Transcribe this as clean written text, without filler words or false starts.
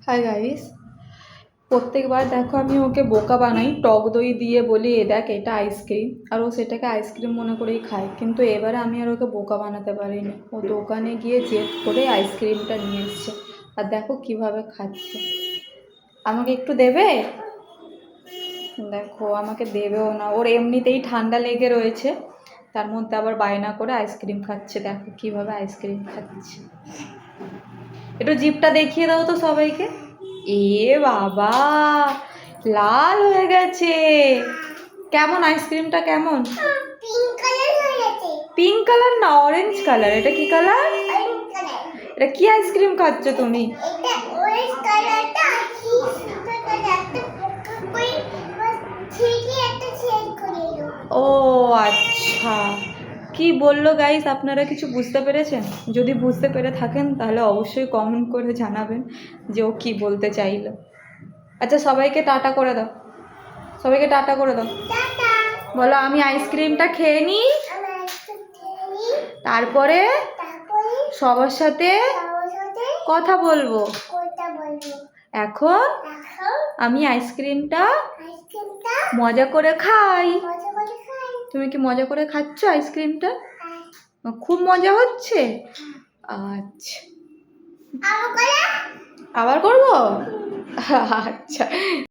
Hi guys, প্রত্যেকবার দেখো আমি ওকে বোকা বানাই, টক দই দিয়ে বলি এ দেখ এটা আইসক্রিম, আর ও সেটাকে আইসক্রিম মনে করেই খায়। কিন্তু এবারে আমি আর ওকে বোকা বানাতে পারিনি। ও দোকানে গিয়ে জেদ করে আইসক্রিমটা নিয়ে এসছে, আর দেখো কিভাবে খাচ্ছে। আমাকে একটু দেবে? দেখো আমাকে দেবেও না, ওর এমনিতেই ঠান্ডা লেগে রয়েছে, তার মধ্যে আবার বায়না করে আইসক্রিম খাচ্ছে। দেখো কিভাবে আইসক্রিম খাচ্ছে। একটু জিভটা দেখিয়ে দাও তো সবাইকে। এ বাবা, লাল হয়ে গেছে। কেমন আইসক্রিমটা কেমন? পিঙ্ক কালার না অরেঞ্জ কালার। এটা কি কালার? এটা কি আইসক্রিম খাচ্ছ তুমি? ও আচ্ছা, কি বললো গাইস, আপনারা কিছু বুঝতে পেরেছেন? যদি বুঝতে পেরে থাকেন তাহলে অবশ্যই কমেন্ট করে জানাবেন যে ও কি বলতে চাইলো। আচ্ছা সবাইকে টাটা করে দাও, সবাইকে টাটা করে দাও। বলো আমি আইসক্রিমটা খেয়ে নিই, তারপরে সবার সাথে কথা বলবো। এখন আমি আইসক্রিমটা মজা করে খাই। তুমি কি মজা করে খাচ্ছ আইসক্রিমটা? খুব মজা হচ্ছে। আচ্ছা, আবার করবো। আচ্ছা।